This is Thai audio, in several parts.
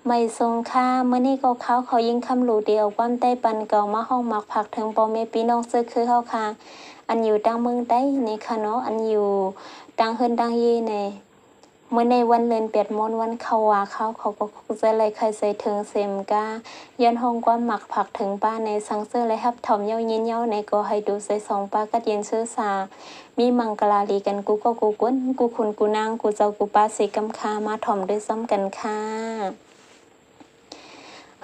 ไม่ทรงค่าเมื่อนี้ก็เขายิ่งคำหลูเดียวความใต้ปันเก่ามาห้องมักผักถึงปอเมปีน้องซื้อคือเขาค่ะอันอยู่ดังเมืองใต้นี่ค่ะเนาะอันอยู่ดังเฮินดังยีในเมื่อในวันเลือนเปียดมนวันเขาว่าเขาก็จะเลยใครใส่ถึงเซมกาย้อนห้องความหมักผักถึงป้าในสังเสื้อเลยฮับถ่อมเย้ายินเย้าในก็ให้ดูใส่สองป้ากัดเย็นซื้อสามีมังกลาลีกันกูก็กูกวนกูคุณกูนางกูเจ้ากูป้าสีกำคามาถ่อมด้วยซ้ำกันค่ะ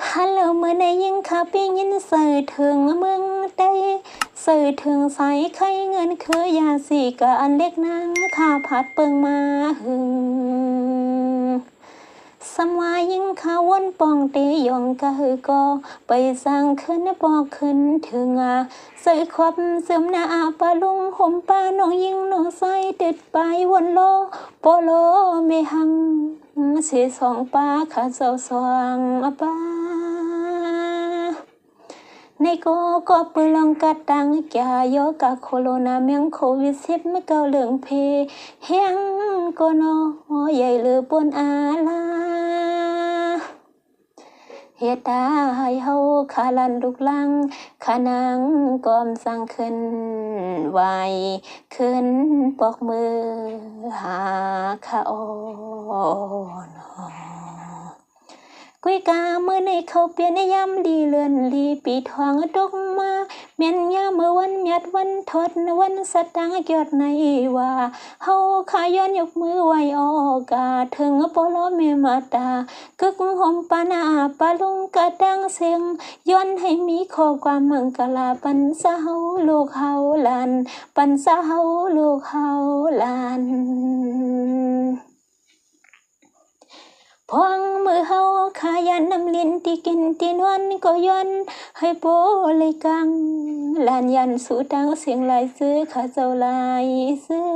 ฮัลโหลเมื่อในยิ่งขับปียินใส่ถึงเมืองได้ใส่ถึงใส่ไข่เงินคือยาสีกะอันเล็กนางข้าผัดเปิงมาหึงสมายิ่งข้าวนปองเตยองกะหือก็ไปสร้างขึ้นบอกขึ้นถึงใส่ควับเสื่อมหน้าปาลุงห่มปาน้องยิ่งน้องใส่ติดไปวนโลโปโลเมหังเสียสองป้าขาเจ้าสว่างป้าในก็ปืนลองกัดตังแกโยกะโคโรนาเมียงโควิด10ไม่เก่าเหลืองเพเฮียงก็นอใหญ่หรือปนอาลาเฮตาให้เฮาขาลันลุกลังขานังกอมสั่งขึ้นไหวขึ้นปอกมือหาขาอ่อนกุยกาเมื่อในเขาเปลี่ยนยามลีเลือนลีปีทองดกมาเมียนยามเมื่อวันหยัดวันทดวันสตังยอดในว่าเฮาขาย้อนยกมือไหวออกาถึงปลอเมมาตากึกหอมปานาปาลุงกะดังเสียงย้อนให้มีข้อความมังกลาปันสาเฮาลูกเฮาลานปันสาเฮาลูกเฮาลานพวงมือเฮาขายันน้ำลิ้นที่กินที่นวลก็ย้อนให้โปเลยกังลานยันสู่ดังเสียงลายซื้อข้าเจ้าลายซื้อ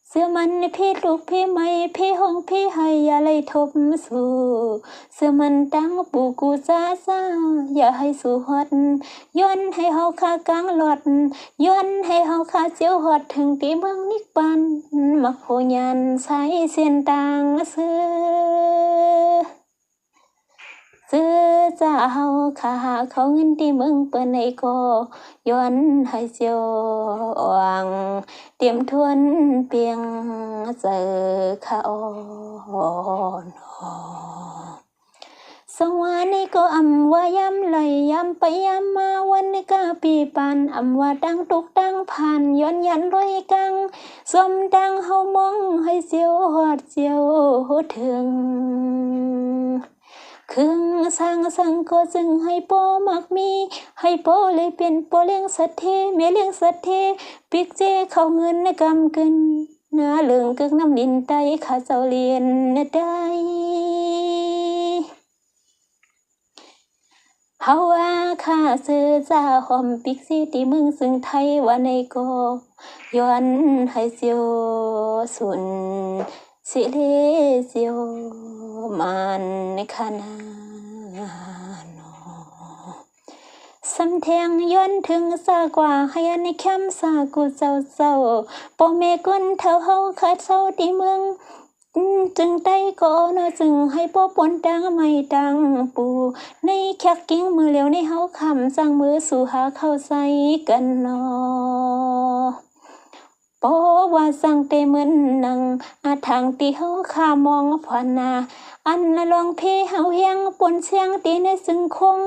เสื้อมันพี่ลูกพี่ไม่พี่ห้องพี่ให้อย่าเลยทบสู่เสื้อมันตั้งปูกูจ้าอย่าให้สู่ฮอดย้อนให้เฮาคากลางหลอดย้อนให้เฮาคาเจียวฮอดถึงตีเมืองนิกปันมักโพยันใช้เส้นต่างซื้อจะเฮาขาหาเขาเงินที่เมืองเปิ้นไอก็ย้อนให้เจียวอ่างเตรียมทวนเปียงเจอขาอ่อนสวานี่ก็อำว่ายำไหลยำไปยำมาวันนี้ก็ปีปันอำว่าดังตุกดังผ่านย้อนยันร้อยกังสมดังเฮามองให้เจียวหอดเจียวถึงครึ่งสังก็จึงให้โปมักมีให้โปเลยเป็นโปเลี้ยงสัตเทเมเลี้ยงสัตเทปิกเจเข้าเงินในกำกึนนาเลืองกึกน้ำลินไตข้าเจ้าเรียนได้เฮาว่าข้าซื้อจ้าหอมปิกซีที่มึงซึ่งไทยว่าในก็ย้อนให้เสียวสุนสิเลเสียวมันขนาดสำแทงย้อนถึงสากว่าให้อันในแคมสากูเจ้าปอเมกุนเท่าเฮาขาดเศร้าที่เมืองจึงได้ก็นอจึงให้ปอปนดังไม่ดังปูในแคกกิ้งมือเหลียวในเฮาคำสั่งมือสู่หาเข้าใส่กันนอปอว่าสั่งเตเหมือนนังทางที่เฮาข้ามองผ่านนาอันละลองเพเฮาเฮียงปนเสียงตีในซึ่งคง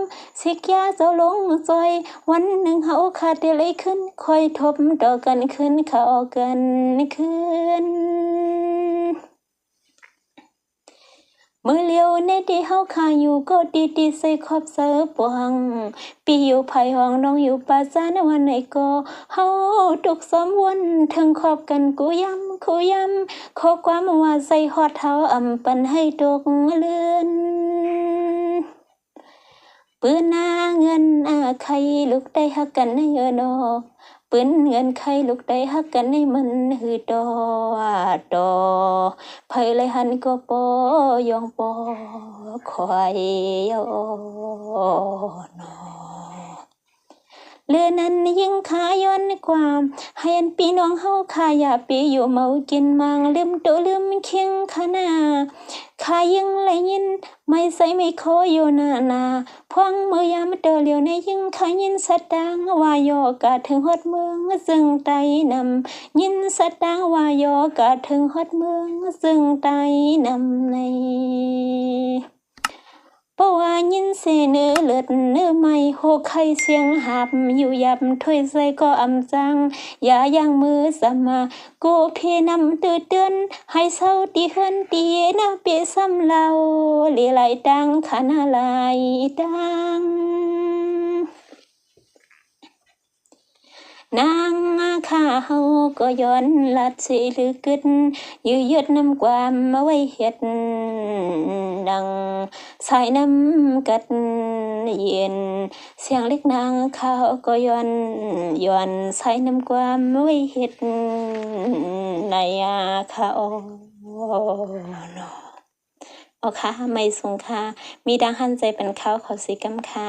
สิกยาเจ้าลงจอยวันหนึ่งเฮาขาดได้เลยขึ้นคอยทบดอกกันขึ้นเข้ากันขึ้นมือเลี้ยวในที่เฮาขาอยู่ก็ดีใส่ขอบเสือปวงปีอยู่ภายห้องน้องอยู่ป่าซานวันไหนก็เฮาตุกสมวนถึงขอบกันกูย้ำขอความว่าใส่ฮอดเฮาอำปันให้ตกเลือนปืนหน้าเงินใครลูกได้ฮักกันในนอปืนเงินใครลูกได้ฮักกันในมันหือดอไผเลยหันก็ปอยองปอคอยยอนอ เลือนั้นยิ่งขาย้อนความให้อันพี่น้องเฮาข้าอย่าปีอยู่เมากินมังลืมตัวลืมเคียงขนาข้ายังเลยยินไม่ใส่ไม่ขออยู่นาพวงมือยามเตอเหลียวในยิ่งข้ายินสตางว่าโยกะถึงฮอดเมืองซึ่งไตนำยินสตางว่าโยกะถึงฮอดเมืองซึ่งไตนำในเพราะว่ายินเสเนื้อเลือดเนื้อไม่โหไข่เสียงหับอยู่ยับถ้วยใส่ก็อำจังอย่าย่างมือสมากูเพนำตื่นเตือนให้เศร้าตีเฮือนตีน้ำเปียซ้ำเล่าเลียไหลดังขานาไหลดังนางข้าเฮาก็ย้อนลัดสิหรือกึดยื้อยึดน้ำความมาไว้เฮ็ดดังสายน้ำกัดเย็นเสียงเล็กนางข้าวก็ย้อนสายน้ำความมาไว้เฮ็ดในข้าวโอค่ะไม่สูงค่ะมีดังหันใจเป็นข้าวขอสิกำค่ะ